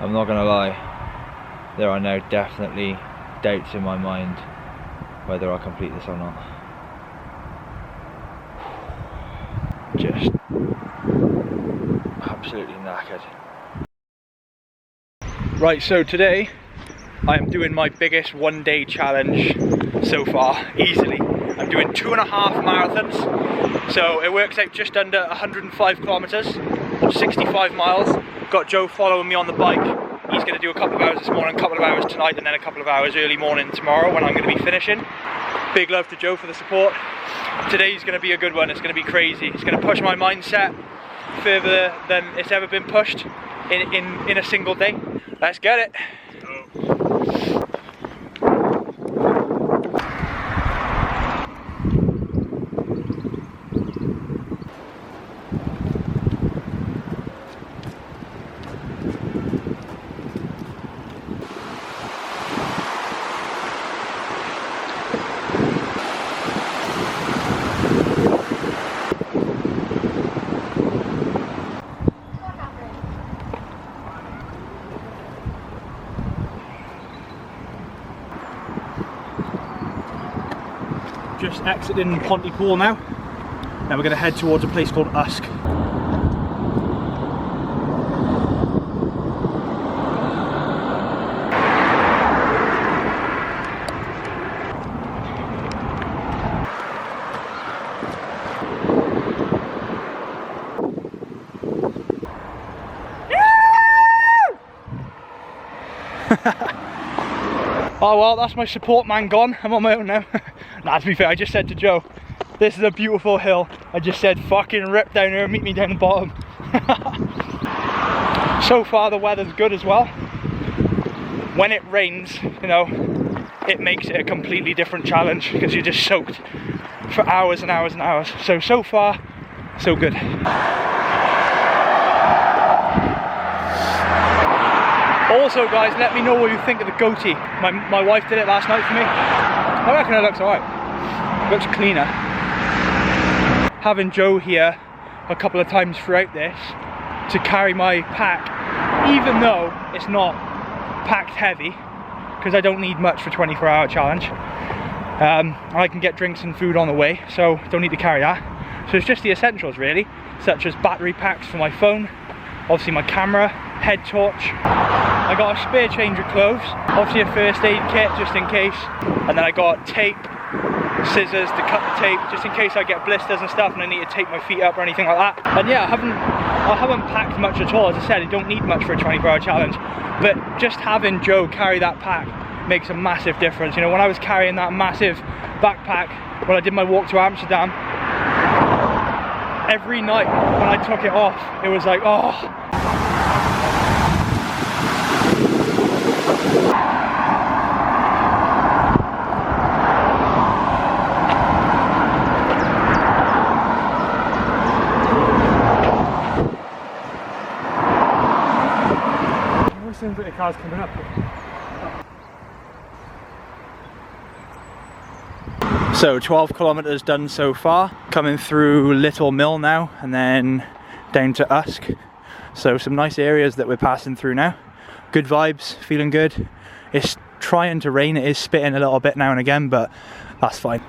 I'm not gonna lie, there are now definitely doubts in my mind whether I'll complete this or not. Just absolutely knackered. Right, so today I am doing my biggest one-day challenge so far, easily. I'm doing 2.5 marathons, so it works out just under 105 kilometers or 65 miles. Got Joe following me on the bike. He's going to do a couple of hours this morning, a couple of hours tonight, and then a couple of hours early morning tomorrow when I'm going to be finishing. Big love to Joe for the support. Today's going to be a good one. It's going to be crazy. It's going to push my mindset further than it's ever been pushed in a single day. Let's get it. Just exiting Pontypool now. Now we're going to head towards a place called Usk. Oh well, that's my support man gone. I'm on my own now. Nah, to be fair, I just said to Joe, this is a beautiful hill. I just said, fucking rip down here and meet me down the bottom. So far the weather's good as well. When it rains, you know, it makes it a completely different challenge because you're just soaked for hours and hours and hours. So far, so good. Also guys, let me know what you think of the goatee. My wife did it last night for me. I reckon it looks alright. It looks cleaner. Having Joe here a couple of times throughout this to carry my pack, even though it's not packed heavy, because I don't need much for 24-hour challenge. I can get drinks and food on the way, so don't need to carry that. So it's just the essentials really, such as battery packs for my phone, obviously my camera, head torch. I got a spare change of clothes, obviously a first aid kit just in case, and then I got tape, scissors to cut the tape just in case I get blisters and stuff and I need to tape my feet up or anything like that. And yeah, I haven't packed much at all. As I said, I don't need much for a 24-hour challenge, but just having Joe carry that pack makes a massive difference. You know, when I was carrying that massive backpack when I did my walk to Amsterdam, every night when I took it off, it was like, oh. Seems like the car's coming up. So 12 kilometers done so far, coming through Little Mill now and then down to Usk. So some nice areas that we're passing through now. Good vibes, feeling good. It's trying to rain, it is spitting a little bit now and again, but that's fine.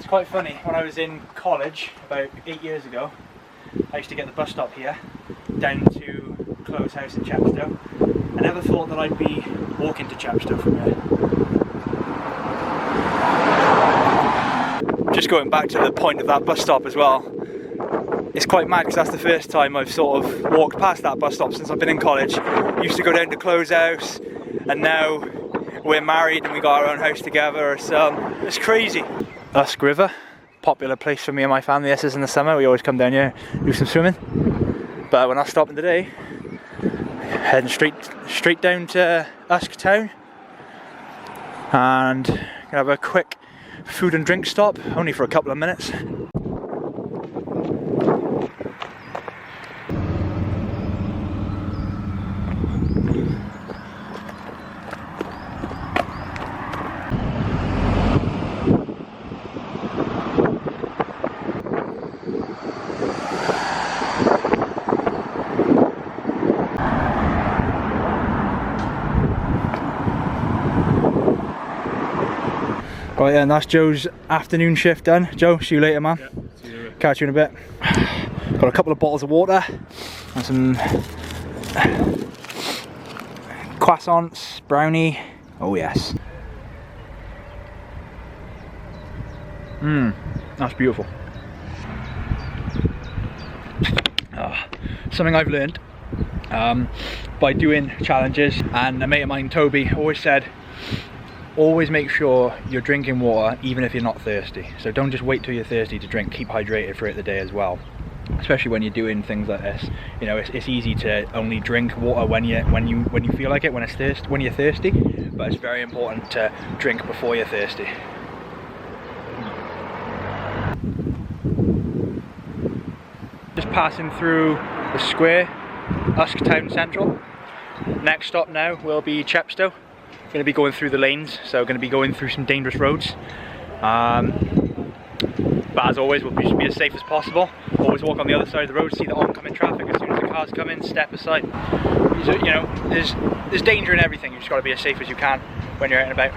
Quite funny, when I was in college about 8 years ago, I used to get the bus stop here down to Chloe's house in Chepstow. I never thought that I'd be walking to Chepstow from here. Just going back to the point of that bus stop as well, it's quite mad because that's the first time I've sort of walked past that bus stop since I've been in college. Used to go down to Chloe's house and now we're married and we got our own house together, so it's crazy. Usk River, popular place for me and my family. This is in the summer, we always come down here, do some swimming. But we're not stopping today. Heading straight down to Usk town. And gonna have a quick food and drink stop, only for a couple of minutes. Right, yeah, and that's Joe's afternoon shift done. Joe, see you later, man. Yeah, see you later. Catch you in a bit. Got a couple of bottles of water and some croissants, brownie. Oh yes. That's beautiful. Something I've learned by doing challenges, and a mate of mine, Toby, always said, always make sure you're drinking water even if you're not thirsty. So don't just wait till you're thirsty to drink, keep hydrated throughout the day as well. Especially when you're doing things like this. You know, it's easy to only drink water when you feel like it, when you're thirsty, but it's very important to drink before you're thirsty. Just passing through the square, Usk Town Central. Next stop now will be Chepstow. Going to be going through the lanes, so going to be going through some dangerous roads. But as always, we'll just be as safe as possible. Always walk on the other side of the road, see the oncoming traffic. As soon as the cars come in, step aside. So, you know, there's danger in everything. You just got to be as safe as you can when you're out and about.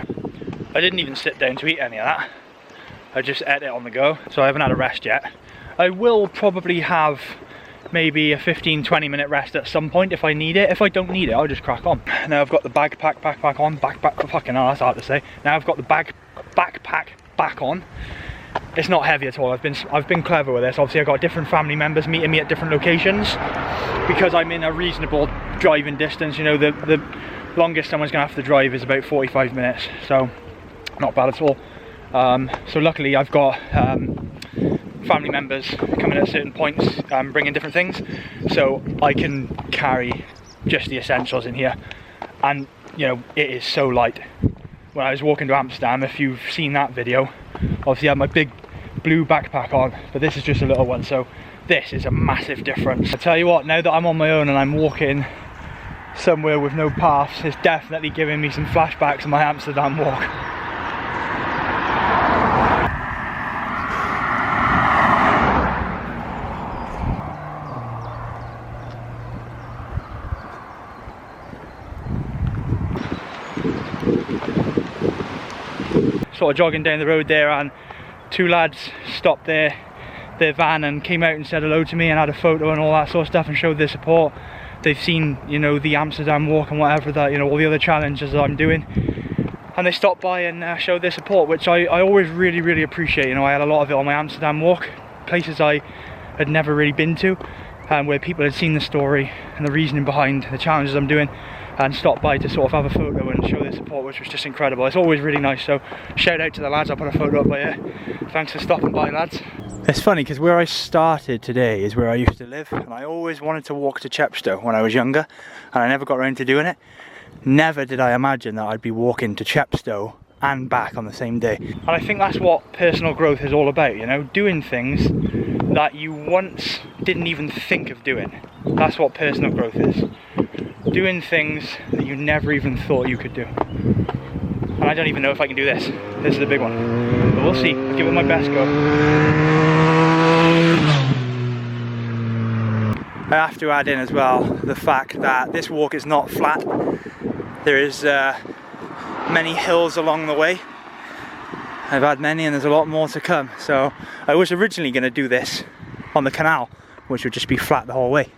I didn't even sit down to eat any of that. I just ate it on the go, so I haven't had a rest yet. I will probably have maybe a 15-20 minute rest at some point if I need it. If I don't need it, I'll just crack on. Now I've got the backpack on, fucking hell, that's hard to say. Now I've got the backpack back on. It's not heavy at all. I've been clever with this. Obviously I've got different family members meeting me at different locations because I'm in a reasonable driving distance. You know, the longest someone's gonna have to drive is about 45 minutes, so not bad at all. So luckily I've got family members coming at certain points, bringing different things, so I can carry just the essentials in here. And you know, it is so light. When I was walking to Amsterdam, if you've seen that video, obviously I had my big blue backpack on, but this is just a little one, so this is a massive difference. I tell you what, now that I'm on my own and I'm walking somewhere with no paths, it's definitely giving me some flashbacks of my Amsterdam walk. Sort of jogging down the road there, and two lads stopped their van and came out and said hello to me and had a photo and all that sort of stuff and showed their support. They've seen, you know, the Amsterdam walk and whatever, that, you know, all the other challenges that I'm doing, and they stopped by and showed their support, which I always really appreciate. You know, I had a lot of it on my Amsterdam walk, places I had never really been to, where people had seen the story and the reasoning behind the challenges I'm doing, and stopped by to sort of have a photo and show their support, which was just incredible. It's always really nice, so shout out to the lads. I'll put a photo up by here. Thanks for stopping by, lads. It's funny because where I started today is where I used to live, and I always wanted to walk to Chepstow when I was younger, and I never got around to doing it. Never did I imagine that I'd be walking to Chepstow and back on the same day. And I think that's what personal growth is all about, you know, doing things that you once didn't even think of doing. That's what personal growth is. Doing things that you never even thought you could do. And I don't even know if I can do this. This is the big one. But we'll see. I'll give it my best go. I have to add in as well the fact that this walk is not flat. There is many hills along the way. I've had many and there's a lot more to come. So I was originally going to do this on the canal, which would just be flat the whole way.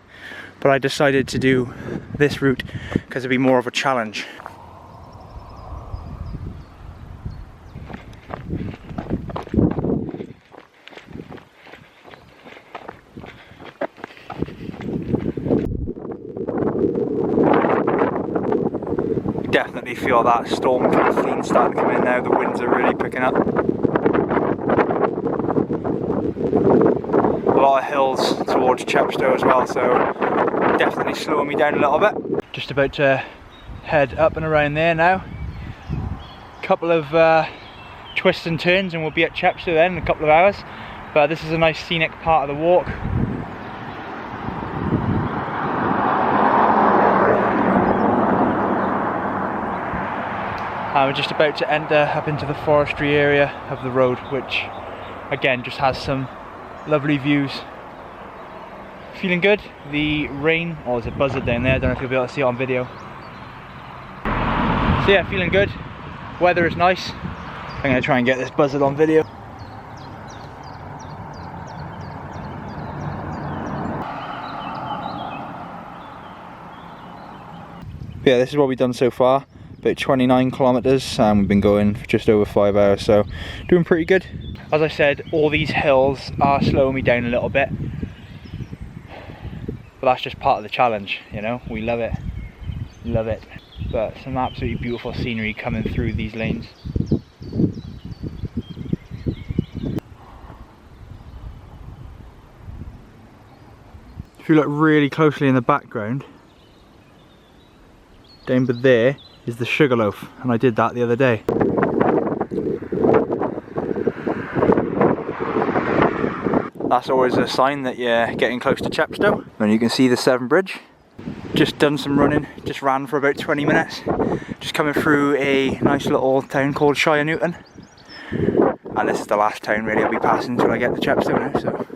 But I decided to do this route because it'd be more of a challenge. Definitely feel that storm Kathleen starting to come in now. The winds are really picking up. A lot of hills towards Chepstow as well, so definitely slowing me down a little bit. Just about to head up and around there now. Couple of twists and turns and we'll be at Chepstow then in a couple of hours. But this is a nice scenic part of the walk. We're just about to enter up into the forestry area of the road, which again just has some lovely views feeling good. The rain, oh there's a buzzard down there, I don't know if you'll be able to see it on video. So yeah, feeling good. Weather is nice. I'm going to try and get this buzzard on video. Yeah, this is what we've done so far. About 29 kilometers, and we've been going for just over 5 hours, so doing pretty good. As I said, all these hills are slowing me down a little bit, but that's just part of the challenge, you know. We love it, but some absolutely beautiful scenery coming through these lanes. If you look really closely in the background, down there is the Sugarloaf, and I did that the other day. That's always a sign that you're getting close to Chepstow. And you can see the Severn Bridge. Just done some running, just ran for about 20 minutes. Just coming through a nice little town called Shire Newton. And this is the last town really I'll be passing until I get to Chepstow now, so.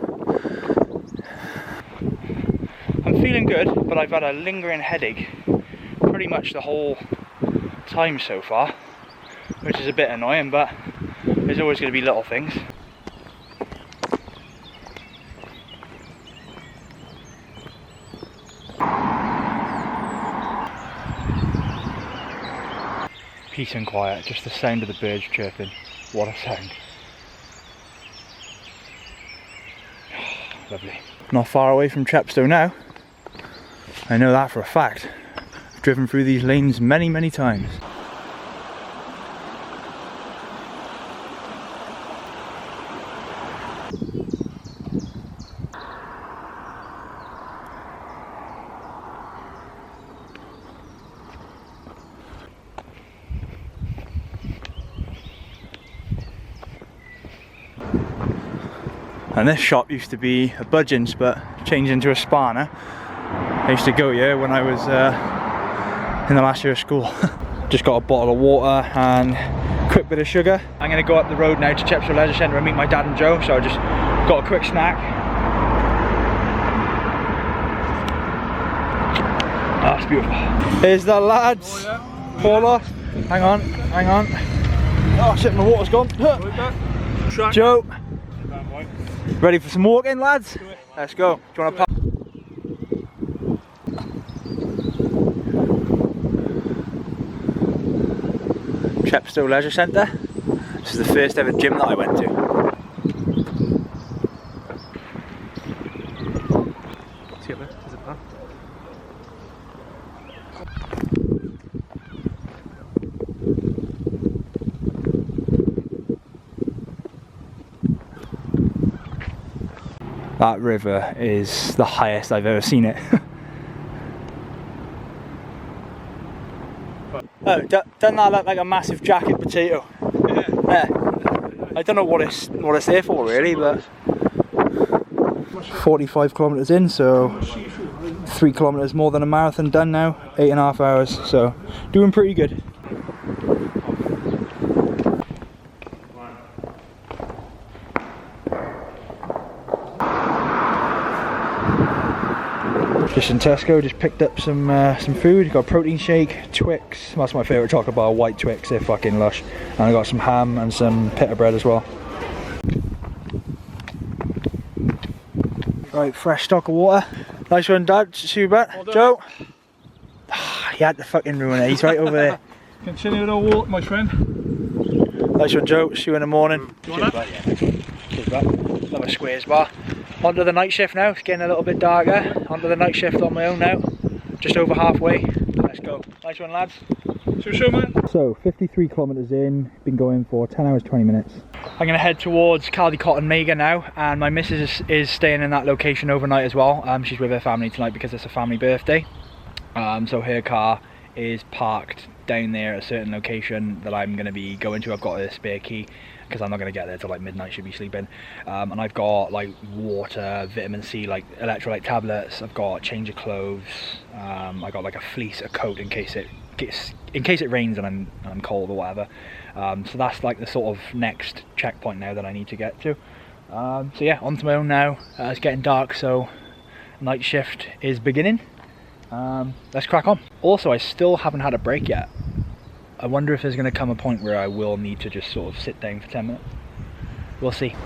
I'm feeling good, but I've had a lingering headache pretty much the whole time so far, which is a bit annoying, but there's always going to be little things. Peace and quiet, just the sound of the birds chirping. What a sound. Lovely. Not far away from Chepstow now. I know that for a fact. I've driven through these lanes many, many times. And this shop used to be a Budgeons, but changed into a Spar now. I used to go here when I was in the last year of school. Just got a bottle of water and a quick bit of sugar. I'm going to go up the road now to Chepstow Leisure Centre and meet my dad and Joe, so I just got a quick snack. Oh, it's beautiful. Here's the lads. Oh, yeah. Paula, hang on. Oh shit, my water's gone. Joe. Ready for some walking, lads? Let's go. Do you want to pop? Chepstow Leisure Centre. This is the first ever gym that I went to. See up there? There's a pan. That river is the highest I've ever seen it. Oh, doesn't that look like a massive jacket potato? Yeah. I don't know what it's there for really, but 45 kilometres in, so 3 kilometres more than a marathon done now, 8.5 hours, so doing pretty good. Just in Tesco, just picked up some food. Got a protein shake, Twix. That's my favourite chocolate bar, white Twix. They're fucking lush. And I got some ham and some pita bread as well. Right, fresh stock of water. Nice one, Dad. See you back. Joe. He had to fucking ruin it. He's right over there. Continue to walk, my friend. Nice one, Joe. See you in the morning. Do you want that? Yeah. Cheers, back. Love a squares bar. Onto the night shift now, it's getting a little bit darker. Onto the night shift on my own now. Just over halfway. Let's go. Nice one, lads. Show, man. So, 53 kilometres in, been going for 10 hours 20 minutes. I'm going to head towards Caldicot and Mega now, and my missus is staying in that location overnight as well. She's with her family tonight because it's a family birthday. So her car is parked down there at a certain location that I'm going to be going to. I've got a spare key because I'm not going to get there till like midnight, should be sleeping. And I've got like water, vitamin C, like electrolyte tablets. I've got a change of clothes. I got like a fleece, a coat in case it rains and I'm cold or whatever. So that's like the sort of next checkpoint now that I need to get to. So yeah, onto my own now. It's getting dark, so night shift is beginning. Let's crack on. Also, I still haven't had a break yet. I wonder if there's going to come a point where I will need to just sort of sit down for 10 minutes. We'll see.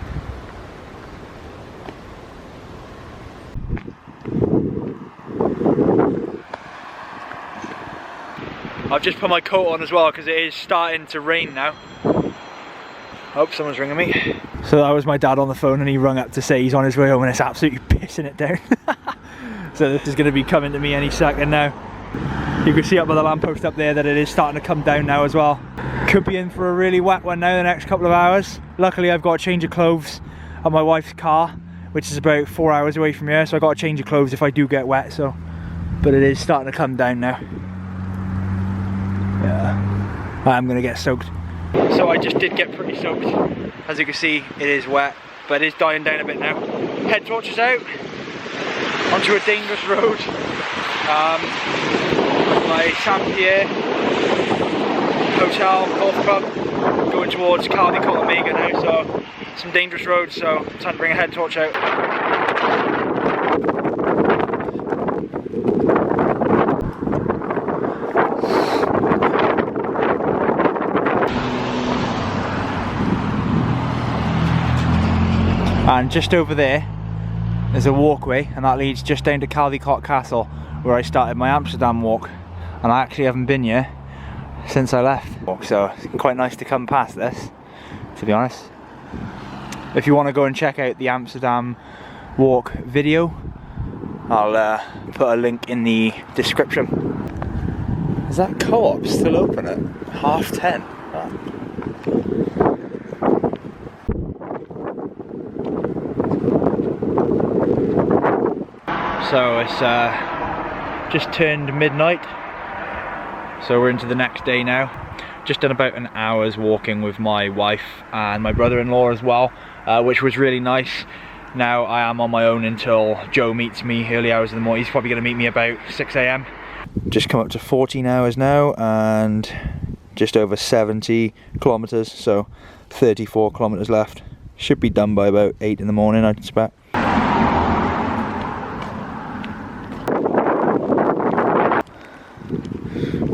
I've just put my coat on as well because it is starting to rain now. Oh, someone's ringing me. So that was my dad on the phone, and he rung up to say he's on his way home and it's absolutely pissing it down. So this is going to be coming to me any second now. You can see up by the lamppost up there that it is starting to come down now as well. Could be in for a really wet one now the next couple of hours. Luckily I've got a change of clothes at my wife's car, which is about 4 hours away from here, so I got to change of clothes if I do get wet. So, but it is starting to come down now. Yeah, I'm gonna get soaked. So I just did get pretty soaked. As you can see, it is wet, but it is dying down a bit now. Head torches out onto a dangerous road. My Saint-Pierre Hotel Golf Club, going towards Caldicot Omega now, so some dangerous roads, so time to bring a head torch out. And just over there, there's a walkway, and that leads just down to Caldicot Castle, where I started my Amsterdam walk. And I actually haven't been here since I left. So it's quite nice to come past this, to be honest. If you want to go and check out the Amsterdam walk video, I'll put a link in the description. Is that Co-op still open at 10:30? Oh. So it's just turned midnight, so we're into the next day now. Just done about an hour's walking with my wife and my brother-in-law as well, which was really nice. Now I am on my own until Joe meets me early hours in the morning. He's probably going to meet me about 6 AM. Just come up to 14 hours now and just over 70 kilometers, so 34 kilometers left. Should be done by about 8 in the morning, I'd expect.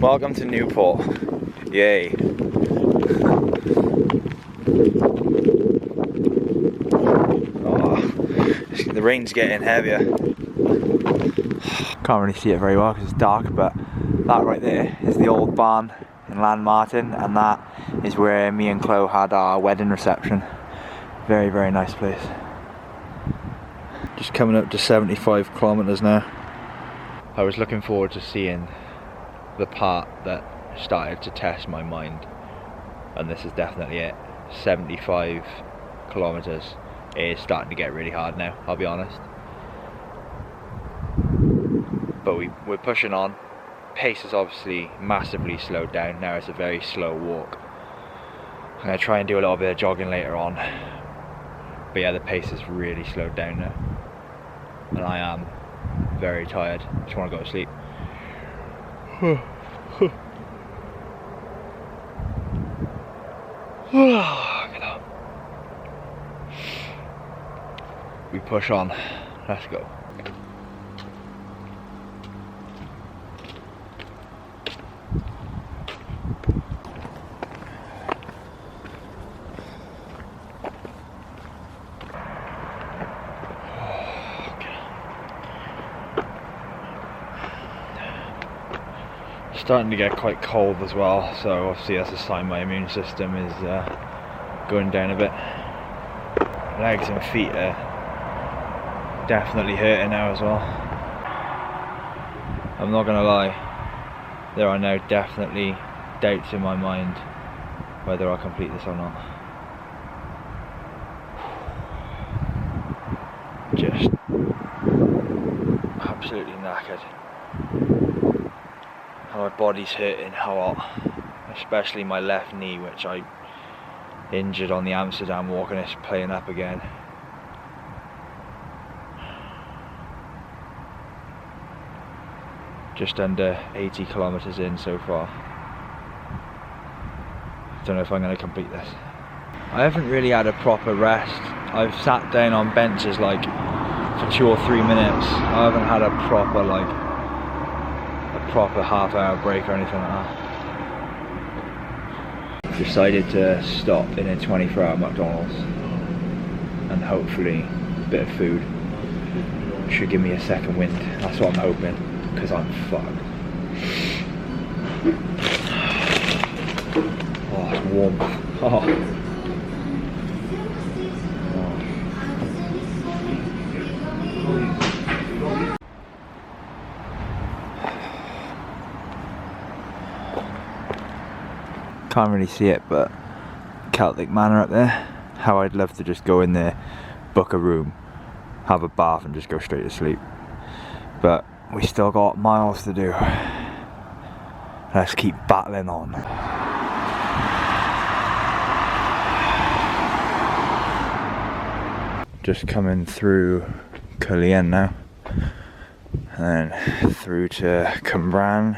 Welcome to Newport. Yay. Oh, the rain's getting heavier. Can't really see it very well because it's dark, but that right there is the old barn in Landmartin, and that is where me and Chloe had our wedding reception. Very, very nice place. Just coming up to 75 kilometers now. I was looking forward to seeing the part that started to test my mind, and this is definitely it. 75 kilometers. It is starting to get really hard now, I'll be honest, but we're pushing on. Pace is obviously massively slowed down now. It's a very slow walk. I'm going to try and do a little bit of jogging later on, but yeah, the pace is really slowed down now, and I am very tired. Just want to go to sleep. We push on. Let's go. Starting to get quite cold as well, so obviously that's a sign my immune system is going down a bit. Legs and feet are definitely hurting now as well. I'm not gonna lie, there are now definitely doubts in my mind whether I'll complete this or not. Just absolutely knackered. My body's hurting a lot, especially my left knee, which I injured on the Amsterdam walk, and it's playing up again. Just under 80 kilometers in so far. I don't know if I'm going to complete this. I haven't really had a proper rest. I've sat down on benches like for 2 or 3 minutes. I haven't had a proper half-hour break or anything like that. Decided to stop in a 24-hour McDonald's, and hopefully a bit of food should give me a second wind. That's what I'm hoping, because I'm fucked. Oh, it's warm. Oh. Can't really see it, but Celtic Manor up there. How I'd love to just go in there, book a room, have a bath and just go straight to sleep. But we still got miles to do. Let's keep battling on. Just coming through Cullinan now, and then through to Cwmbran,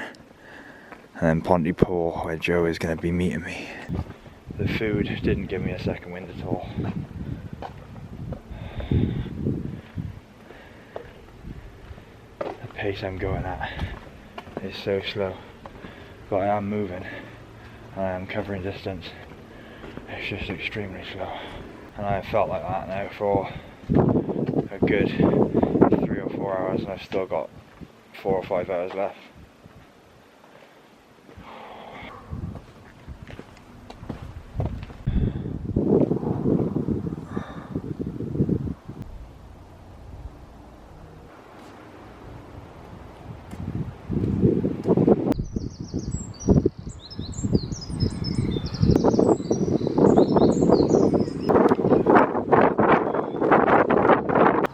and then Pontypool, where Joe is going to be meeting me. The food didn't give me a second wind at all. The pace I'm going at is so slow, but I am moving and I am covering distance. It's just extremely slow, and I have felt like that now for a good 3 or 4 hours, and I've still got 4 or 5 hours left.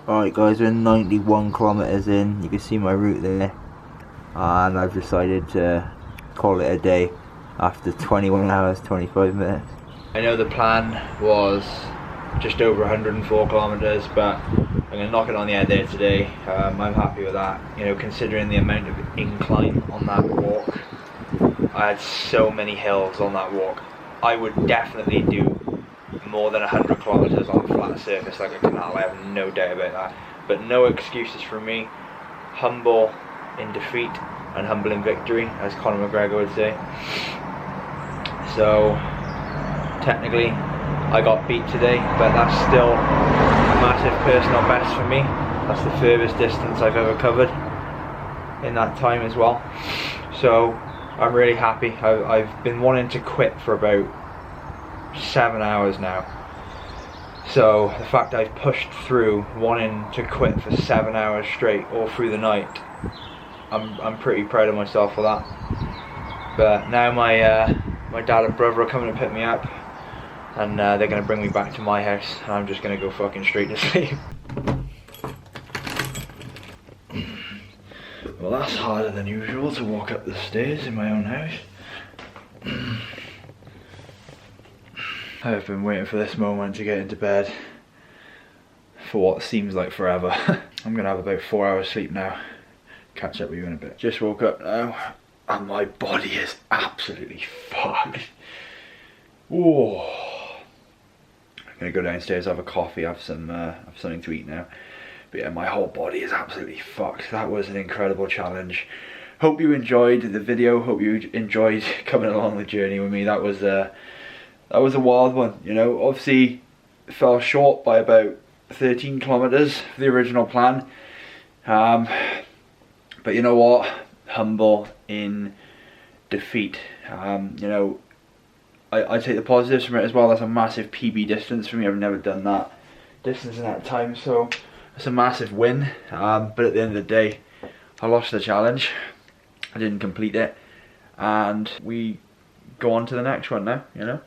Alright guys, we're 91 kilometers in. You can see my route there, and I've decided to call it a day after 21 hours 25 minutes. I know the plan was just over 104 kilometers, but I'm going to knock it on the head there today. I'm happy with that, you know, considering the amount of incline on that walk. I had so many hills on that walk. I would definitely do more than 100 kilometers on a flat surface like a canal, I have no doubt about that. But no excuses from me. Humble in defeat and humble in victory, as Conor McGregor would say. So technically I got beat today, but that's still a massive personal best for me. That's the furthest distance I've ever covered in that time as well. So I'm really happy. I've been wanting to quit for about 7 hours now, so the fact I've pushed through wanting to quit for 7 hours straight all through the night, I'm pretty proud of myself for that. But now my dad and brother are coming to pick me up, and they're going to bring me back to my house, and I'm just going to go fucking straight to sleep. Well, that's harder than usual to walk up the stairs in my own house. I've been waiting for this moment to get into bed for what seems like forever. I'm gonna have about 4 hours sleep now. Catch up with you in a bit. Just woke up now and my body is absolutely fucked. Whoa. I'm gonna go downstairs, have a coffee, have something to eat now. But yeah, my whole body is absolutely fucked. That was an incredible challenge. Hope you enjoyed the video. Hope you enjoyed coming along the journey with me. That was a wild one, you know. Obviously fell short by about 13 kilometers for the original plan, but you know what, humble in defeat. You know, I take the positives from it as well. That's a massive PB distance for me. I've never done that distance in that time, so it's a massive win. But at the end of the day, I lost the challenge. I didn't complete it, and we go on to the next one now, you know.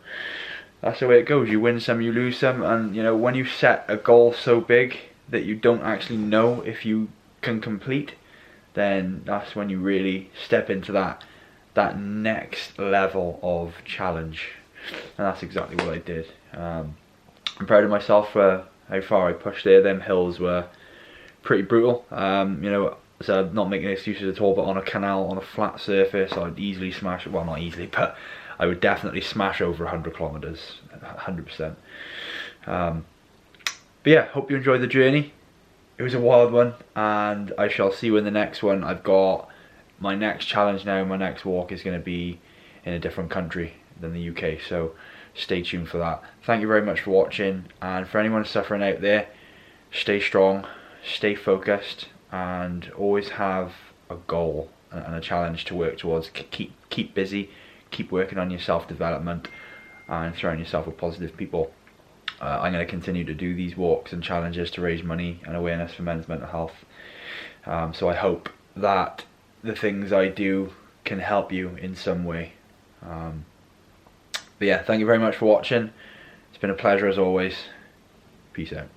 That's the way it goes. You win some, you lose some, and you know, when you set a goal so big that you don't actually know if you can complete, then that's when you really step into that next level of challenge, and that's exactly what I did. I'm proud of myself for how far I pushed there. Them hills were pretty brutal. You know, so I'm not making excuses at all, but on a canal, on a flat surface, I'd easily smash, well, not easily, but I would definitely smash over 100 kilometers, 100%. But yeah, hope you enjoyed the journey. it was a wild one, and I shall see you in the next one. I've got my next challenge now. My next walk is going to be in a different country than the UK, so stay tuned for that. Thank you very much for watching, and for anyone suffering out there, stay strong, stay focused, and always have a goal and a challenge to work towards. Keep busy, keep working on your self-development, and surround yourself with positive people. I'm going to continue to do these walks and challenges to raise money and awareness for men's mental health. So I hope that the things I do can help you in some way. But yeah, thank you very much for watching. It's been a pleasure as always. Peace out.